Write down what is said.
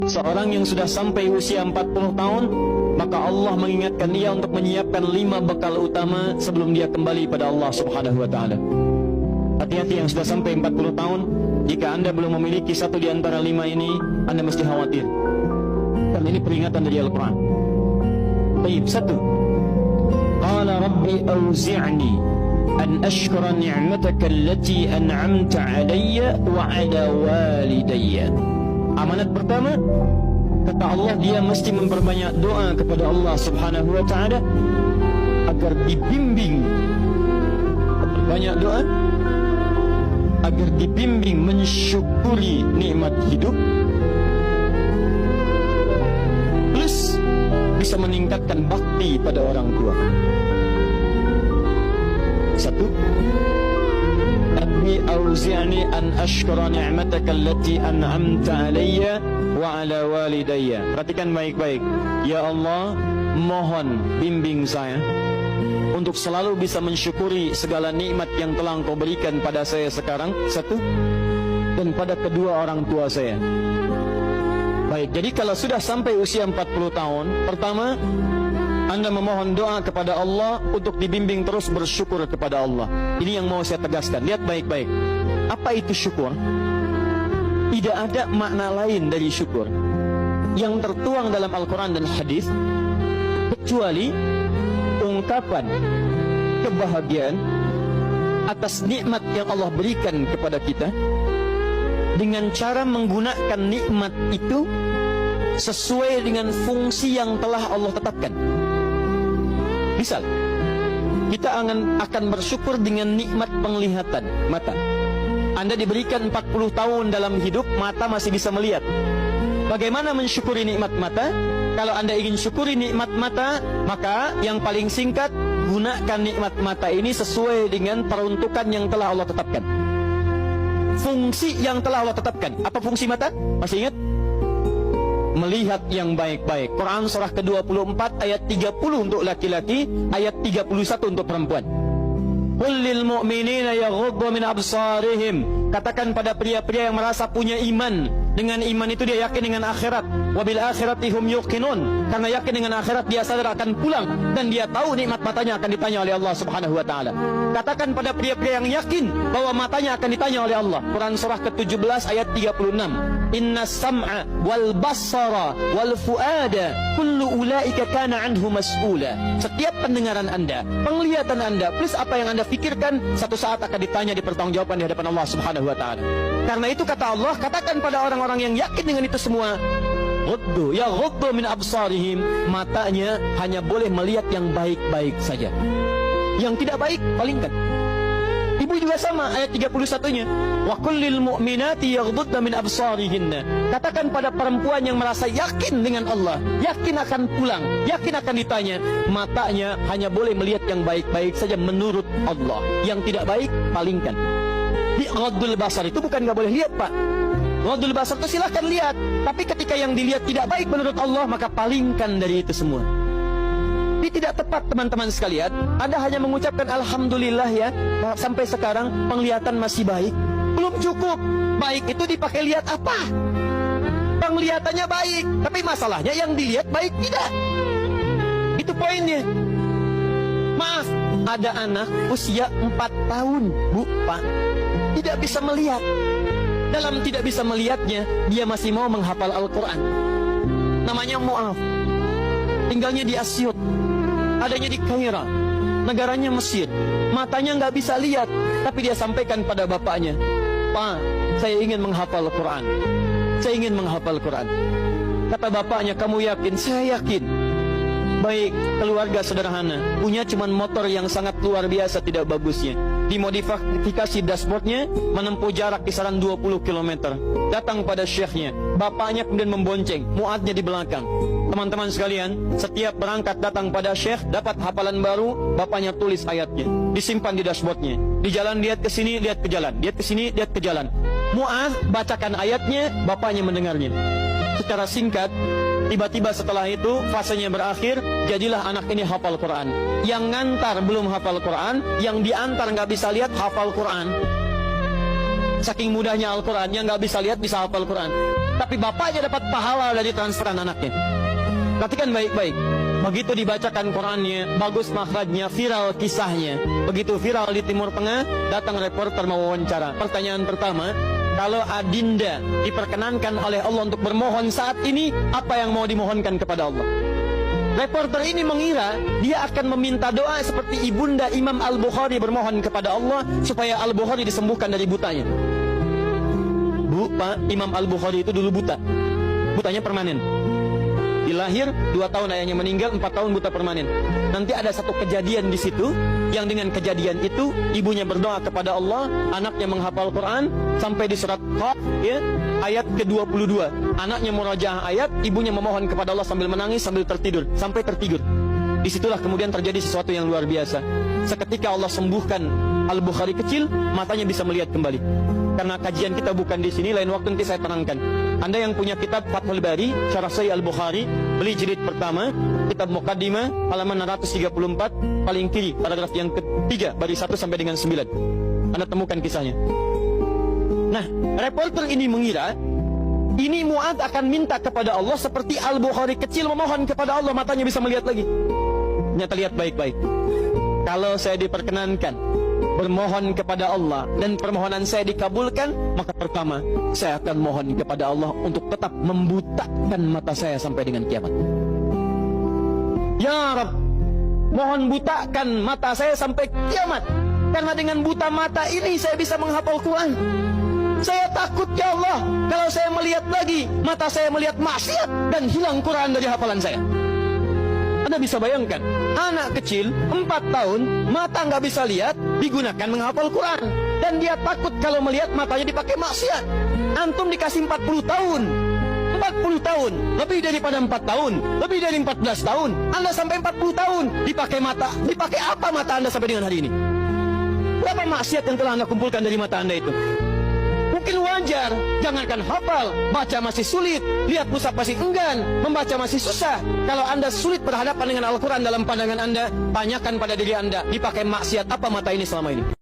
Seorang yang sudah sampai usia 40 tahun, maka Allah mengingatkan dia untuk menyiapkan 5 bekal utama sebelum dia kembali pada Allah Subhanahu wa taala. Hati-hati yang sudah sampai 40 tahun, jika Anda belum memiliki satu di antara 5 ini, Anda mesti khawatir. Dan ini peringatan dari Al-Quran. Baik, 1. Qala Rabbi awzi'ni an ashkura ni'mataka allati an'amta 'alayya wa 'ala walidayya. Amanat pertama, kata Allah, dia mesti memperbanyak doa kepada Allah Subhanahu wa taala agar dibimbing. Banyak doa agar dibimbing mensyukuri nikmat hidup, plus bisa meningkatkan bakti pada orang tua. 1. Rabbi auzi'ni an ashkura ni'mataka allati an'amta 'alayya wa 'ala walidayya. Perhatikan baik-baik. Ya Allah, mohon bimbing saya untuk selalu bisa mensyukuri segala nikmat yang telah Engkau berikan pada saya sekarang, 1, dan pada kedua orang tua saya. Baik, jadi kalau sudah sampai usia 40 tahun, pertama, Anda memohon doa kepada Allah untuk dibimbing terus bersyukur kepada Allah. Ini yang mau saya tegaskan. Lihat baik-baik. Apa itu syukur? Tidak ada makna lain dari syukur yang tertuang dalam Al-Quran dan hadis kecuali ungkapan kebahagiaan atas nikmat yang Allah berikan kepada kita dengan cara menggunakan nikmat itu sesuai dengan fungsi yang telah Allah tetapkan. Misal, kita akan bersyukur dengan nikmat penglihatan mata. Anda diberikan 40 tahun dalam hidup, mata masih bisa melihat. Bagaimana mensyukuri nikmat mata? Kalau Anda ingin syukuri nikmat mata, maka yang paling singkat, gunakan nikmat mata ini sesuai dengan peruntukan yang telah Allah tetapkan. Fungsi yang telah Allah tetapkan. Apa fungsi mata? Masih ingat? Melihat yang baik-baik. Quran surah ke-24 ayat 30 untuk laki-laki, ayat 31 untuk perempuan. Qul lil mu'minina yaghuddu min absarihim. Katakan pada pria-pria yang merasa punya iman. Dengan iman itu dia yakin dengan akhirat. Wabil akhirati hum yuqinun. Karena yakin dengan akhirat dia sadar akan pulang dan dia tahu nikmat matanya akan ditanya oleh Allah Subhanahu wa taala. Katakan pada pria-pria yang yakin bahwa matanya akan ditanya oleh Allah. Quran surah ke-17 ayat 36. Inna sam'a wal basara wal fuada kullu ulaika kana anhu mas'ula. Setiap pendengaran Anda, penglihatan Anda, plus apa yang Anda fikirkan, satu saat akan ditanya, dipertanggungjawabkan di hadapan Allah Subhanahu wa taala. Karena itu kata Allah, katakan pada orang-orang yang yakin dengan itu semua, ghuddu ya ghuddu min absarihim, matanya hanya boleh melihat yang baik-baik saja. Yang tidak baik palingkan. Ibu juga sama, ayat 31-nya. Wa kullil mu'minati yaghdudna min absarihinna. Katakan pada perempuan yang merasa yakin dengan Allah, yakin akan pulang, yakin akan ditanya, matanya hanya boleh melihat yang baik-baik saja menurut Allah. Yang tidak baik palingkan. Di ghaddul basar itu bukan enggak boleh lihat, Pak. Ghaddul basar itu silahkan lihat, tapi ketika yang dilihat tidak baik menurut Allah, maka palingkan dari itu semua. Ini tidak tepat, teman-teman sekalian. Anda hanya mengucapkan alhamdulillah ya, sampai sekarang penglihatan masih baik. Belum cukup. Baik itu dipakai lihat apa? Penglihatannya baik, tapi masalahnya yang dilihat baik tidak. Itu poinnya. Maaf, ada anak usia 4 tahun, Bu, Pak, tidak bisa melihat. Dalam tidak bisa melihatnya, dia masih mau menghafal Al-Quran. Namanya Mu'af. Tinggalnya di Asyut, adanya di Kaira, negaranya Mesir. Matanya nggak bisa lihat, tapi dia sampaikan pada bapaknya, Pak, saya ingin menghafal Quran. Saya ingin menghafal Quran. Kata bapaknya, kamu yakin? Saya yakin. Baik, keluarga sederhana, punya cuman motor yang sangat luar biasa tidak bagusnya. Dimodifikasi dashboardnya, menempuh jarak kisaran 20 km. Datang pada syekhnya, bapaknya kemudian membonceng, muadnya di belakang. Teman-teman sekalian, setiap berangkat datang pada syekh, dapat hafalan baru, bapaknya tulis ayatnya, disimpan di dashboardnya. Di jalan lihat ke sini, lihat ke jalan, lihat ke sini, lihat ke jalan. Mu'adz bacakan ayatnya, bapaknya mendengarnya. Secara singkat, tiba-tiba setelah itu fasenya berakhir, jadilah anak ini hafal Quran. Yang ngantar belum hafal Quran, yang diantar nggak bisa lihat hafal Quran. Saking mudahnya Al-Quran, yang nggak bisa lihat bisa hafal Quran. tapi bapaknya dapat pahala dari transferan anaknya. Perhatikan baik-baik. Begitu dibacakan Qurannya, bagus makhrajnya, viral kisahnya. Begitu viral di Timur Tengah, datang reporter mau wawancara. Pertanyaan pertama, kalau adinda diperkenankan oleh Allah untuk bermohon saat ini, apa yang mau dimohonkan kepada Allah? Reporter ini mengira dia akan meminta doa seperti ibunda Imam Al-Bukhari bermohon kepada Allah supaya Al-Bukhari disembuhkan dari butanya. Bu, Pak, Imam Al-Bukhari itu dulu buta. Butanya permanen. Dilahir 2 tahun ayahnya meninggal, 4 tahun buta permanen. Nanti ada satu kejadian di situ, yang dengan kejadian itu ibunya berdoa kepada Allah, anaknya menghafal Quran sampai di surat Qaf, ya, ayat ke-22. Anaknya murojaah ayat, ibunya memohon kepada Allah sambil menangis, sambil tertidur, sampai tertidur. Disitulah kemudian terjadi sesuatu yang luar biasa. Seketika Allah sembuhkan Al-Bukhari kecil, matanya bisa melihat kembali. Karena kajian kita bukan di sini, lain waktu nanti saya terangkan. Anda yang punya kitab Fathul Bari, Syarah Sahih Al-Bukhari, beli jilid pertama, kitab Muqaddimah, halaman 634, paling kiri, paragraf yang ketiga, baris 1 sampai dengan 9. Anda temukan kisahnya. Nah, reporter ini mengira, ini Mu'adz akan minta kepada Allah seperti Al-Bukhari kecil memohon kepada Allah, matanya bisa melihat lagi. Ternyata lihat baik-baik. Kalau saya diperkenankan bermohon kepada Allah dan permohonan saya dikabulkan, maka pertama saya akan mohon kepada Allah untuk tetap membutakan mata saya sampai dengan kiamat. Ya Rabb, mohon butakan mata saya sampai kiamat, karena dengan buta mata ini saya bisa menghafal Quran. Saya takut ya Allah, kalau saya melihat lagi, mata saya melihat maksiat dan hilang Quran dari hafalan saya. Anda bisa bayangkan, anak kecil 4 tahun, mata nggak bisa lihat, digunakan menghafal Quran. Dan dia takut kalau melihat matanya dipakai maksiat. Antum dikasih 40 tahun. 40 tahun, lebih daripada 4 tahun, lebih dari 14 tahun. Anda sampai 40 tahun, dipakai mata. Dipakai apa mata Anda sampai dengan hari ini? Berapa maksiat yang telah Anda kumpulkan dari mata Anda itu? Mungkin wajar, jangankan hafal, baca masih sulit, lihat mushaf masih enggan, membaca masih susah. Kalau Anda sulit berhadapan dengan Al-Quran dalam pandangan Anda, tanyakan pada diri Anda, dipakai maksiat apa mata ini selama ini?